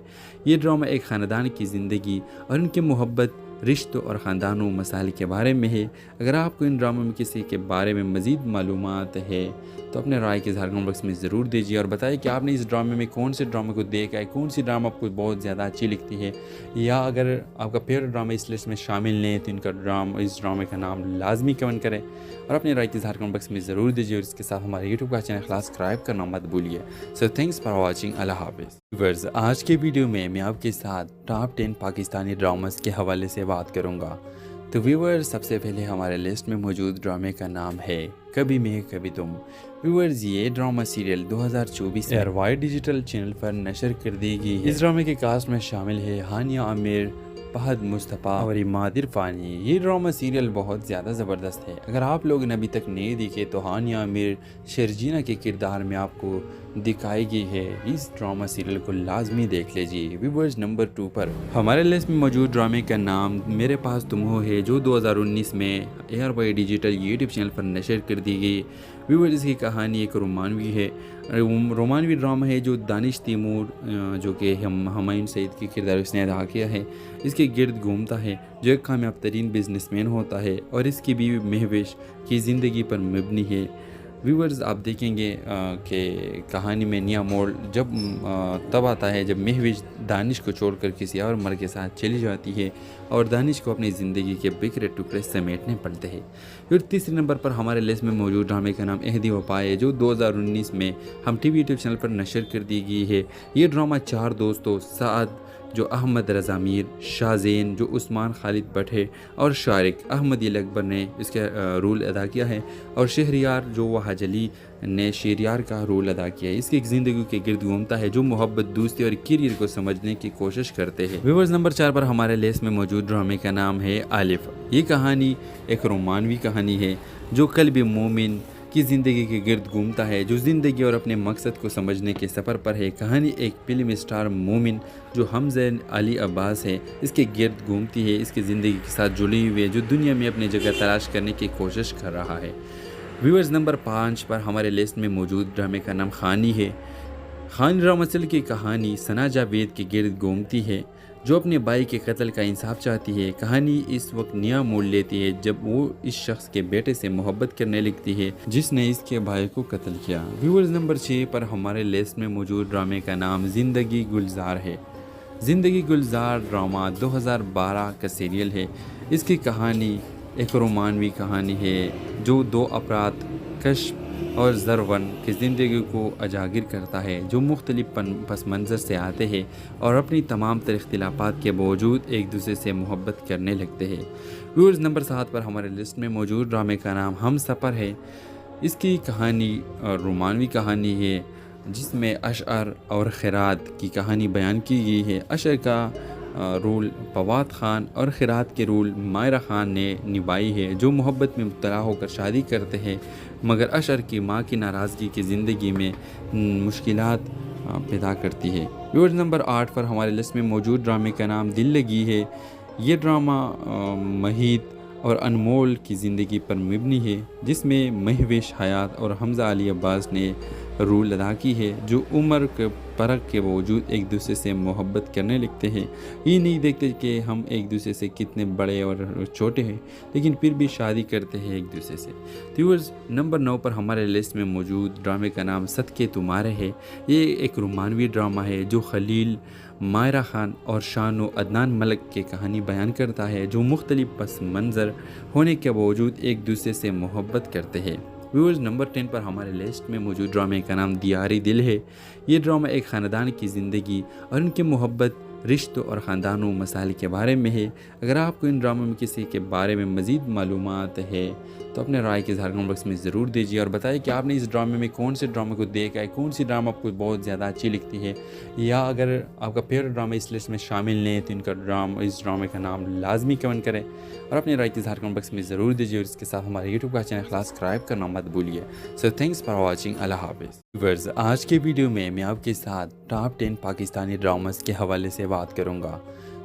ये ड्रामा एक ख़ानदान की ज़िंदगी और उनके मोहब्बत, रिश्तों और ख़ानदानों मसाइल के बारे में है। अगर आपको इन ड्रामों में किसी के बारे में मज़ीद मालूमात है तो अपने राय के इज़हार कमेंट बॉक्स में ज़रूर दीजिए और बताइए कि आपने इस ड्रामे में कौन से ड्रामे को देखा है, कौन सी ड्रामा आपको बहुत ज़्यादा अच्छी लगती है, या अगर आपका फेवरेट ड्रामा इस लिस्ट में शामिल नहीं है तो इस ड्रामे का नाम लाजमी कमेंट करें और अपने राय के इज़हार कमेंट बॉक्स में ज़रूर दीजिए। और इसके साथ हमारे यूट्यूब का चैनल सब्सक्राइब करना मत भूलिए। So thanks for watching. अल्लाह हाफिज़। व्यूअर्स आज के वीडियो में मैं आपके साथ टॉप 10 पाकिस्तानी ड्रामास के हवाले से बात करूँगा। तो व्यूअर्स सबसे पहले हमारे लिस्ट में मौजूद ड्रामे का नाम है कभी मैं कभी तुम। व्यूअर्स ये drama serial 2024 ARY digital channel पर नशर कर दी गई है। इस ड्रामे के कास्ट में शामिल है हानिया आमिर, फहद मुस्तफ़ा और इमाद इरफानी। ये ड्रामा सीरियल बहुत ज़्यादा ज़बरदस्त है। अगर आप लोगों ने अभी तक नहीं देखे तो हानिया आमिर शर्जीना के किरदार में आपको दिखाई गई है। इस ड्रामा सीरियल को लाजमी देख लीजिए। व्यूअर्स नंबर 2 पर हमारे लिस्ट में मौजूद ड्रामे का नाम मेरे पास तुम हो है, जो 2019 में ARY डिजिटल यूट्यूब चैनल पर नशर कर दी गई। व्यूअर्स इसकी कहानी एक रोमानवी है, रोमानवी ड्रामा है जो दानिश तैमूर जो कि हुमायूं सईद के किरदार उसने अदा किया है, इसके गिर्द घूमता है, जो एक कामयाब तरीन बिजनेसमैन होता है और इसकी बीवी महविश की ज़िंदगी पर मबनी है। व्यूवर्स आप देखेंगे कि कहानी में नया मोड़ जब तब आता है जब महविश दानिश को छोड़कर किसी और मर्द के साथ चली जाती है और दानिश को अपनी ज़िंदगी के बिखरे टुकड़े समेटने पड़ते हैं। फिर तीसरे नंबर पर हमारे लिस्ट में मौजूद ड्रामे का नाम अहदी वफा है, जो 2019 में हम टीवी यूट्यूब चैनल पर नशर कर दी गई है। ये ड्रामा 4 दोस्तों साद जो अहमद रज़ा मीर, शाहज़ेन जो उस्मान खालिद भट्ट है और शारिक अहमद अकबर ने इसका रोल अदा किया है और शहरियार जो वहाज अली ने शेरियार का रोल अदा किया है। इसकी एक ज़िंदगी के गिर्द घूमता है जो मोहब्बत, दोस्ती और करियर को समझने की कोशिश करते हैं। व्यूअर्स नंबर 4 पर हमारे लिस्ट में मौजूद ड्रामे का नाम है आलिफ। ये कहानी एक रोमानवी कहानी है जो कल्ब मोमिन की ज़िंदगी के गिर्द घूमता है, जो ज़िंदगी और अपने मकसद को समझने के सफ़र पर है। कहानी एक फिल्म स्टार मोमिन जो हमज़ा अली अब्बास है इसके गिर्द घूमती है, इसकी ज़िंदगी के साथ जुड़ी हुई है, जो दुनिया में अपनी जगह तलाश करने की कोशिश कर रहा है। व्यूअर्स नंबर 5 पर हमारे लिस्ट में मौजूद ड्रामे का नाम खानी है। खानी रामसल की कहानी सना जावेद के गिर्द घूमती है जो अपने भाई के कत्ल का इंसाफ चाहती है। कहानी इस वक्त नया मोड़ लेती है जब वो इस शख्स के बेटे से मोहब्बत करने लगती है जिसने इसके भाई को कत्ल किया। व्यूअर्स नंबर 6 पर हमारे लिस्ट में मौजूद ड्रामे का नाम ज़िंदगी गुलजार है। ज़िंदगी गुलजार ड्रामा 2012 का सीरियल है। इसकी कहानी एक रोमानवी कहानी है जो 2 अफराद कश्फ और ज़रवन की ज़िंदगी को उजागर करता है जो मुख्तलिफ पस मंज़र से आते हैं और अपनी तमाम तर इख्तिलाफ़ात के बावजूद एक दूसरे से मोहब्बत करने लगते हैं। व्यूअर्स नंबर 7 पर हमारे लिस्ट में मौजूद ड्रामे का नाम हम सफ़र है। इसकी कहानी रोमानवी कहानी है जिसमें अशअर और खैरात की कहानी बयान की गई है। अशअर का रोल फवाद ख़ान और खैरात के रोल मायरा ख़ान ने निभाई है जो मोहब्बत में मुब्तला होकर शादी करते हैं, मगर अशअर की माँ की नाराज़गी की ज़िंदगी में मुश्किलात पैदा करती है। व्यूअर्स नंबर 8 पर हमारे लिस्ट में मौजूद ड्रामे का नाम दिल लगी है। ये ड्रामा महीद और अनमोल की ज़िंदगी पर मबनी है जिसमें महविश हयात और हमज़ा अली अब्बास ने रोल अदा की है जो उम्र के फ़र्क के बावजूद एक दूसरे से मोहब्बत करने लगते हैं। ये नहीं देखते कि हम एक दूसरे से कितने बड़े और छोटे हैं, लेकिन फिर भी शादी करते हैं एक दूसरे से। व्यूअर्स नंबर 9 पर हमारे लिस्ट में मौजूद ड्रामे का नाम सदके तुम्हारे है। ये एक रोमानवी ड्रामा है जो खलील, मायरा ख़ान और शानो अदनान मलिक की कहानी बयान करता है जो मुख्तलिफ पस मंज़र होने के बावजूद एक दूसरे से मोहब्बत करते हैं। व्यूअर्स नंबर 10 पर हमारे लिस्ट में मौजूद ड्रामे का नाम दियारी दिल है। ये ड्रामा एक ख़ानदान की ज़िंदगी और उनकी मोहब्बत, रिश्तों और ख़ानदानों मसाइल के बारे में है। अगर आपको इन ड्रामों में किसी के बारे में मज़ीद मालूमात है तो अपने राय के इज़हार कमेंट बॉक्स में ज़रूर दीजिए और बताइए कि आपने इस ड्रामे में कौन से ड्रामे को देखा है, कौन सी ड्रामा आपको बहुत ज़्यादा अच्छी लगती है, या अगर आपका फेवरेट ड्रामा इस लिस्ट में शामिल नहीं है तो इनका इस ड्रामे का नाम लाजमी कमेंट करें और अपने राय के इज़हार कमेंट बॉक्स में ज़रूर दीजिए। और इसके साथ हमारे यूट्यूब का चैनल सब्सक्राइब करना मत भूलिए। So thanks for watching. अल्लाह हाफ़िज़। व्यूअर्स आज के वीडियो में मैं आपके साथ टॉप 10 पाकिस्तानी ड्रामास के हवाले से बात करूँगा।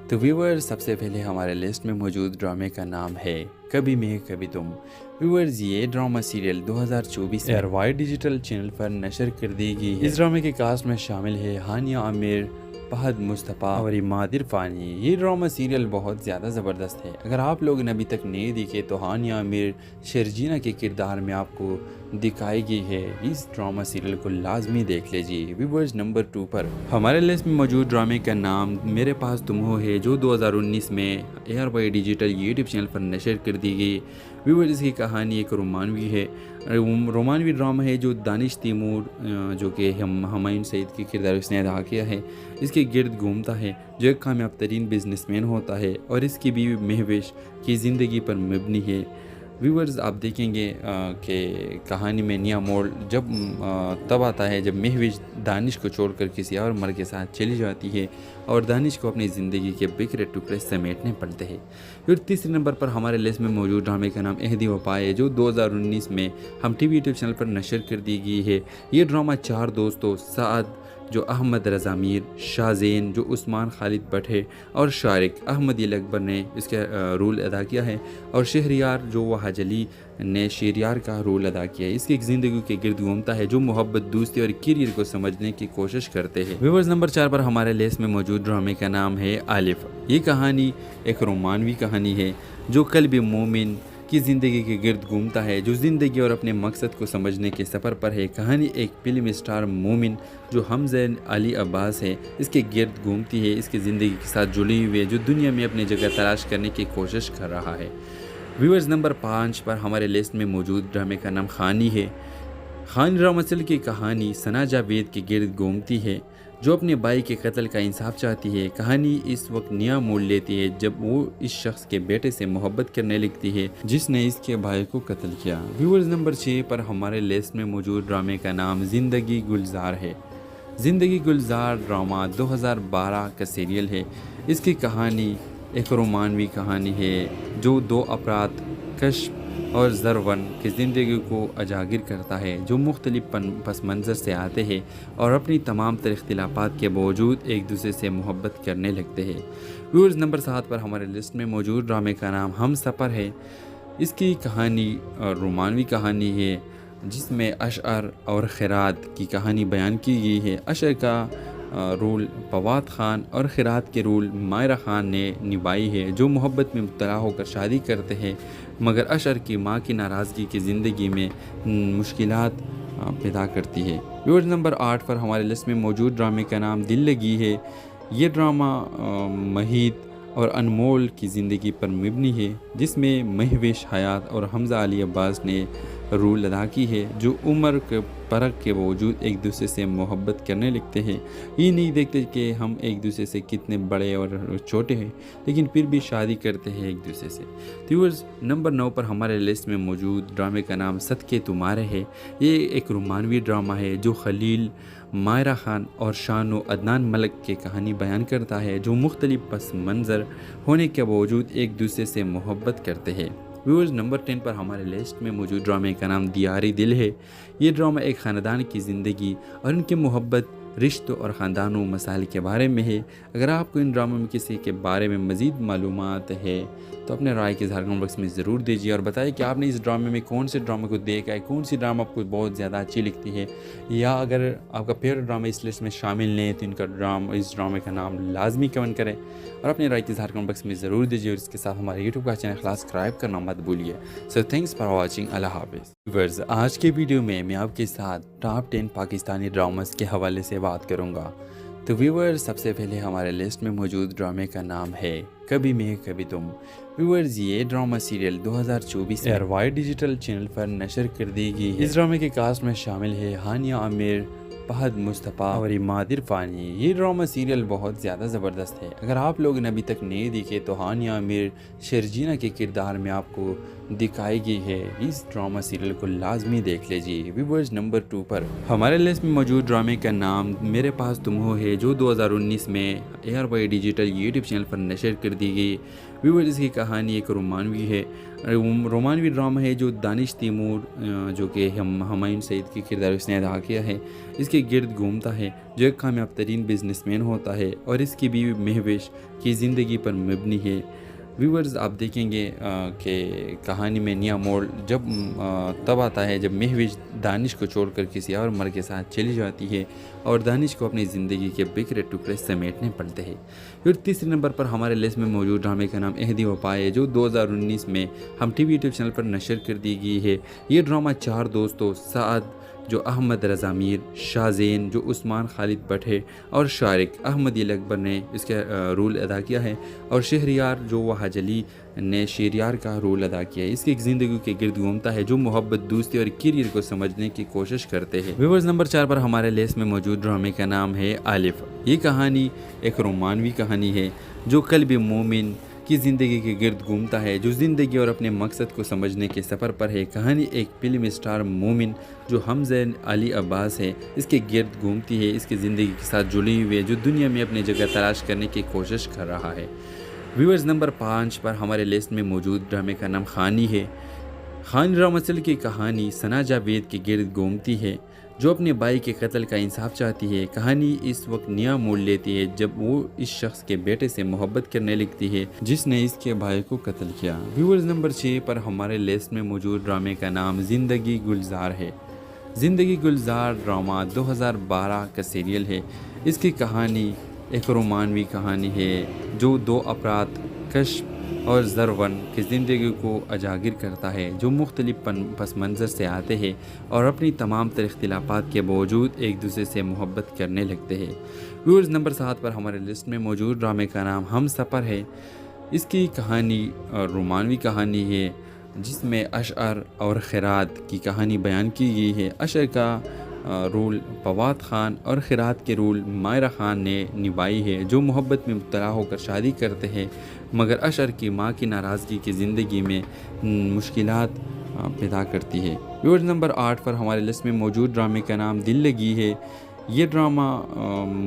तो व्यूअर्स सबसे पहले हमारे लिस्ट में मौजूद ड्रामे का नाम है कभी मैं कभी तुम। व्यूअर्स ये ड्रामा सीरियल 2024 एयरवाइड डिजिटल चैनल पर नशर कर दी गई है। इस ड्रामे के कास्ट में शामिल है हानिया आमिर, फहद मुस्तफ़ा और इमाद इरफानी। ये ड्रामा सीरियल बहुत ज़्यादा ज़बरदस्त है। अगर आप लोगों ने अभी तक नहीं देखे तो हानिया आमिर शर्जीना के किरदार में आपको दिखाई गई है। इस ड्रामा सीरियल को लाजमी देख लीजिए। व्यूअर्स नंबर 2 पर हमारे लिस्ट में मौजूद ड्रामे का नाम मेरे पास तुम हो है जो 2019 में एयरवाइड डिजिटल यूट्यूब चैनल पर नशर कर दी गई। व्यूअर्स इसकी कहानी एक रोमानवी है, रोमानवी ड्रामा है जो दानिश तैमूर जो कि हुमायूं सईद के किरदार उसने अदा किया है इसके गिर्द घूमता है जो एक कामयाब तरीन बिजनेसमैन होता है और इसकी बीवी महविश की ज़िंदगी पर मबनी है। व्यूअर्स आप देखेंगे कि कहानी में नया मोड़ जब तब आता है जब महविश दानिश को छोड़कर किसी और मर्द के साथ चली जाती है और दानिश को अपनी ज़िंदगी के बिखरे टुकड़े समेटने पड़ते हैं। फिर तीसरे नंबर पर हमारे लिस्ट में मौजूद ड्रामे का नाम अहदी वफा है जो 2019 में हम टीवी यूट्यूब चैनल पर नशर कर दी गई है। ये ड्रामा 4 दोस्तों साद जो अहमद रज़ा मीर, शाहज़ेन जो उस्मान खालिद भट्ट है और शारिक अहमद अकबर ने इसका रोल अदा किया है और शहरियार जो वहाज अली ने शेरियार का रोल अदा किया है। इसकी एक ज़िंदगी के गिर्द घूमता है जो मोहब्बत, दोस्ती और करियर को समझने की कोशिश करते हैं। व्यूअर्स नंबर 4 पर हमारे लिस्ट में मौजूद ड्रामे का नाम है आलिफ। ये कहानी एक रोमानवी कहानी है जो कल्ब मोमिन की ज़िंदगी के गिर्द घूमता है, जो ज़िंदगी और अपने मकसद को समझने के सफ़र पर है। कहानी एक फिल्म स्टार मोमिन जो हमज़ा अली अब्बास है इसके गिर्द घूमती है, इसकी ज़िंदगी के साथ जुड़ी हुई है, जो दुनिया में अपनी जगह तलाश करने की कोशिश कर रहा है। व्यूअर्स, नंबर 5 पर हमारे लिस्ट में मौजूद ड्रामे का नाम खानी है। खान रामसल की कहानी सना जावेद के गिर्द घूमती है, जो अपने भाई के कत्ल का इंसाफ चाहती है। कहानी इस वक्त नया मोड़ लेती है जब वो इस शख्स के बेटे से मोहब्बत करने लगती है जिसने इसके भाई को कत्ल किया। व्यूअर्स, नंबर 6 पर हमारे लिस्ट में मौजूद ड्रामे का नाम ज़िंदगी गुलजार है। ज़िंदगी गुलजार ड्रामा 2012 का सीरियल है। इसकी कहानी एक रोमानवी कहानी है जो दो अफराद कश और ज़रवन की ज़िंदगी को उजागर करता है, जो मुख्तलिफ पस मंज़र से आते हैं और अपनी तमाम तर इख्तिलाफ़ात के बावजूद एक दूसरे से मोहब्बत करने लगते हैं। व्यूअर्स, नंबर 7 पर हमारे लिस्ट में मौजूद ड्रामे का नाम हम सफ़र है। इसकी कहानी रोमानवी कहानी है जिसमें अशअर और खिरात की कहानी बयान की गई है। अशअर का रोल फवाद खान और खिरात के रोल मायरा खान ने निभाई है, जो मोहब्बत में मुब्तला होकर शादी करते हैं, मगर अशअर की माँ की नाराज़गी की ज़िंदगी में मुश्किलात पैदा करती है। व्यूअर्स, नंबर 8 पर हमारे लिस्ट में मौजूद ड्रामे का नाम दिल लगी है। ये ड्रामा महित और अनमोल की ज़िंदगी पर मबनी है, जिसमें महविश हयात और हमज़ा अली अब्बास ने रोल अदा की है, जो उम्र के फ़र्क के बावजूद एक दूसरे से मोहब्बत करने लगते हैं। ये नहीं देखते कि हम एक दूसरे से कितने बड़े और छोटे हैं, लेकिन फिर भी शादी करते हैं एक दूसरे से। व्यूअर्स, नंबर 9 पर हमारे लिस्ट में मौजूद ड्रामे का नाम सदके तुम्हारे है। ये एक रोमानवी ड्रामा है जो खलील, मायरा खान और शानो अदनान मलिक की कहानी बयान करता है, जो मुख्तलिफ पस मंज़र होने के बावजूद एक दूसरे से मोहब्बत करते हैं। व्यूअर्स, नंबर 10 पर हमारे लिस्ट में मौजूद ड्रामे का नाम दियारी दिल है। ये ड्रामा एक ख़ानदान की ज़िंदगी और उनकी मोहब्बत, रिश्तों और ख़ानदानों मसाइल के बारे में है। अगर आपको इन ड्रामों में किसी के बारे में मज़ीद मालूमात है तो अपने राय के इज़हार कमेंट बॉक्स में ज़रूर दीजिए और बताइए कि आपने इस ड्रामे में कौन से ड्रामे को देखा है, कौन सी ड्रामा आपको बहुत ज़्यादा अच्छी लगती है, या अगर आपका फेवरेट ड्रामा इस लिस्ट में शामिल नहीं है तो इस ड्रामे का नाम लाजमी कमेंट करें और अपने राय के इज़हार कमेंट बॉक्स में ज़रूर दीजिए। और इसके साथ हमारे यूट्यूब का चैनल सब्सक्राइब करना मत भूलिए। So thanks for watching. अल्लाह हाफ़िज़। व्यूअर्स, आज के वीडियो में मैं आपके साथ टॉप 10 पाकिस्तानी ड्रामास के हवाले से बात करूँगा। तो व्यूअर्स, सबसे पहले हमारे लिस्ट में मौजूद ड्रामे का नाम है कभी मैं कभी तुम। व्यूअर्स, ये ड्रामा सीरियल 2024 एयरवाइड डिजिटल चैनल पर नशर कर दी गई है। इस ड्रामे के कास्ट में शामिल है हानिया आमिर, फहद मुस्तफ़ा और इमाद इरफानी। ये ड्रामा सीरियल बहुत ज़्यादा ज़बरदस्त है। अगर आप लोगों ने अभी तक नहीं देखे तो हानिया आमिर शर्जीना के किरदार में आपको दिखाई गई है। इस ड्रामा सीरियल को लाजमी देख लीजिए। व्यूअर्स, नंबर 2 पर हमारे लिस्ट में मौजूद ड्रामे का नाम मेरे पास तुम हो है, जो 2019 में एयरवाई डिजिटल यूट्यूब चैनल पर नशर कर दी गई। व्यूअर्स, इसकी कहानी एक रोमानवी है, रोमानवी ड्रामा है जो दानिश तैमूर जो कि हुमायूं सईद की किरदार उसने अदा किया है, इसके गिर्द घूमता है, जो एक कामयाब तरीन बिजनेसमैन होता है और इसकी बीवी महविश की ज़िंदगी पर मबनी है। व्यूअर्स, आप देखेंगे कि कहानी में नया मोड़ तब आता है जब महविश दानिश को छोड़कर किसी और मर्द के साथ चली जाती है और दानिश को अपनी ज़िंदगी के बिखरे टुकड़े समेटने पड़ते हैं। फिर तीसरे नंबर पर हमारे लिस्ट में मौजूद ड्रामे का नाम अहदी वफा है, जो 2019 में हम टीवी यूट्यूब चैनल पर नशर कर दी गई है। ये ड्रामा 4 दोस्तों साद जो अहमद रज़ा मीर, शाहज़ेन जो उस्मान खालिद भट्ट है और शारिक अहमद अकबर ने इसका रोल अदा किया है और शहरियार जो वहाज अली ने शेरियार का रोल अदा किया है। इसकी ज़िंदगी के गिर्द घूमता है, जो मोहब्बत, दोस्ती और करियर को समझने की कोशिश करते हैं। व्यूअर्स, नंबर 4 पर हमारे लिस्ट में मौजूद ड्रामे का नाम है आलिफ। ये कहानी एक रोमानवी कहानी है जो कल्ब मोमिन की ज़िंदगी के गिर्द घूमता है, जो ज़िंदगी और अपने मकसद को समझने के सफ़र पर है। कहानी एक फिल्म स्टार मोमिन जो हमज़ा अली अब्बास है इसके गिर्द घूमती है, इसकी ज़िंदगी के साथ जुड़ी हुई है, जो दुनिया में अपनी जगह तलाश करने की कोशिश कर रहा है। व्यूअर्स, नंबर 5 पर हमारे लिस्ट में मौजूद ड्रामे का नाम खानी है। खान रामसल की कहानी सना जावेद के गिर्द घूमती है, जो अपने भाई के कत्ल का इंसाफ चाहती है। कहानी इस वक्त नया मोड़ लेती है जब वो इस शख्स के बेटे से मोहब्बत करने लगती है जिसने इसके भाई को कत्ल किया। व्यूअर्स, नंबर 6 पर हमारे लिस्ट में मौजूद ड्रामे का नाम ज़िंदगी गुलजार है। ज़िंदगी गुलजार ड्रामा 2012 का सीरियल है। इसकी कहानी एक रोमानवी कहानी है जो 2 अफराद कश और ज़रवन की ज़िंदगी को उजागर करता है, जो मुख्तलिफ पस मंज़र से आते हैं और अपनी तमाम तर इख्तिलाफ़ात के बावजूद एक दूसरे से मोहब्बत करने लगते हैं। व्यूअर्स, नंबर 7 पर हमारे लिस्ट में मौजूद ड्रामे का नाम हम सफ़र है। इसकी कहानी रोमानवी कहानी है, जिसमें अशअर और खिरात की कहानी बयान की गई है। अशअर का रोल फवाद ख़ान और खिरात के रोल मायरा ख़ान ने निभाई है, जो मोहब्बत में मुब्तला होकर शादी करते हैं, मगर अशअर की माँ की नाराज़गी की ज़िंदगी में मुश्किलात पैदा करती है। व्यूअर्स, नंबर 8 पर हमारे लिस्ट में मौजूद ड्रामे का नाम दिल लगी है। ये ड्रामा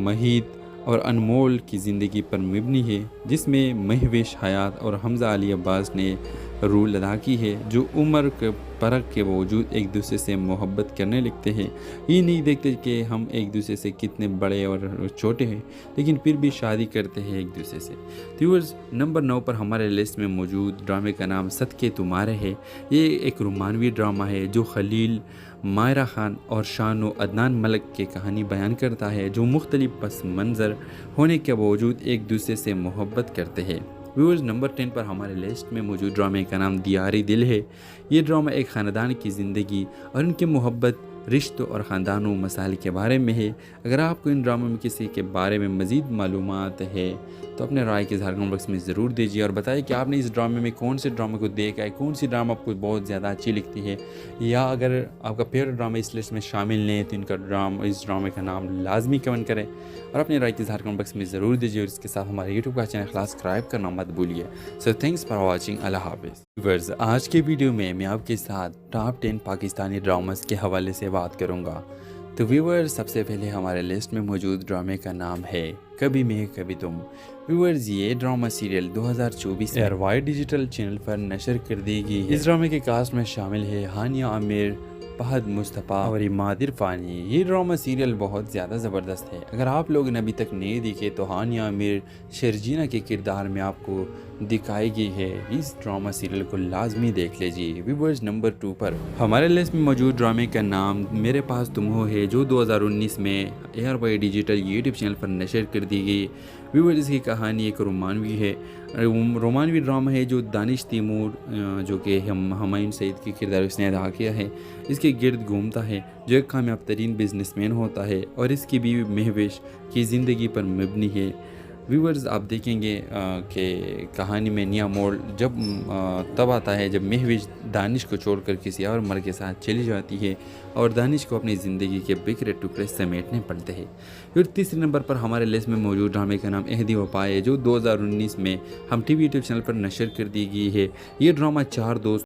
महीद और अनमोल की ज़िंदगी पर मबनी है, जिसमें महविश हयात और हमज़ा अली अब्बास ने रोल अदा की है, जो उम्र के फ़र्क के बावजूद एक दूसरे से मोहब्बत करने लगते हैं। ये नहीं देखते कि हम एक दूसरे से कितने बड़े और छोटे हैं, लेकिन फिर भी शादी करते हैं एक दूसरे से। व्यूअर्स, नंबर 9 पर हमारे लिस्ट में मौजूद ड्रामे का नाम सदके तुम्हारे है। ये एक रोमानवी ड्रामा है, जो खलील, मायरा ख़ान और शान व अदनान मलिक की कहानी बयान करता है, जो मुख्तलिफ पस मंज़र होने के बावजूद एक दूसरे से मोहब्बत करते हैं। व्यूअर्स, नंबर 10 पर हमारे लिस्ट में मौजूद ड्रामे का नाम दियारी दिल है। ये ड्रामा एक ख़ानदान की ज़िंदगी और उनकी मोहब्बत, रिश्तों और ख़ानदानों मसाइल के बारे में है। अगर आपको इन ड्रामों में किसी के बारे में मज़ीद मालूमात है तो अपने राय के इज़हार कमेंट बॉक्स में ज़रूर दीजिए और बताइए कि आपने इस ड्रामे में कौन से ड्रामे को देखा है, कौन सी ड्रामा आपको बहुत ज़्यादा अच्छी लगती है, या अगर आपका फेवरेट ड्रामा इस लिस्ट में शामिल नहीं है तो इस ड्रामे का नाम लाजमी कमेंट करें और अपने राय के इज़हार कमेंट बॉक्स में ज़रूर दीजिए। और इसके साथ हमारे यूट्यूब का चैनल सब्सक्राइब करना मत भूलिए। So thanks for watching. अल्लाह हाफ़िज़। व्यूअर्स, आज के वीडियो में मैं आपके साथ टॉप 10 पाकिस्तानी ड्रामास के हवाले से बात करूँगा। तो व्यूअर्स, सबसे पहले हमारे लिस्ट में मौजूद ड्रामे का नाम है कभी मैं कभी तुम। व्यूअर्स, ये drama serial 2024 ARY digital channel पर नशर कर दी गई है। इस ड्रामे के कास्ट में शामिल है हानिया आमिर, फहद मुस्तफ़ा और इमाद इरफानी। ये ड्रामा सीरियल बहुत ज़्यादा ज़बरदस्त है। अगर आप लोगों ने अभी तक नहीं देखे तो हानिया आमिर शर्जीना के किरदार में आपको दिखाई गई है। इस ड्रामा सीरियल को लाजमी देख लीजिए। व्यूअर्स, नंबर 2 पर हमारे लिस्ट में मौजूद ड्रामे का नाम मेरे पास तुम हो है, जो 2019 में एयरवाई डिजिटल यूट्यूब चैनल पर नशर कर दी गई। व्यूअर्स, इसकी कहानी एक रोमानवी है, रोमानवी ड्रामा है, जो दानिश तैमूर, जो कि हुमायूं सईद के किरदार उसने अदा किया है, इसके गिर्द घूमता है, जो एक कामयाब तरीन बिजनेसमैन होता है और इसकी बीवी महविश की ज़िंदगी पर मबनी है। व्यूअर्स, आप देखेंगे कि कहानी में नया मोड़ तब आता है जब महविश दानिश को छोड़कर किसी और मर्द के साथ चली जाती है और दानिश को अपनी ज़िंदगी के बिखरे टुकड़े समेटने पड़ते हैं। फिर तीसरे नंबर पर हमारे लिस्ट में मौजूद ड्रामे का नाम अहदी वफा है, जो 2019 में हम टीवी यूट्यूब चैनल पर नशर कर दी गई है। ये ड्रामा 4 दोस्त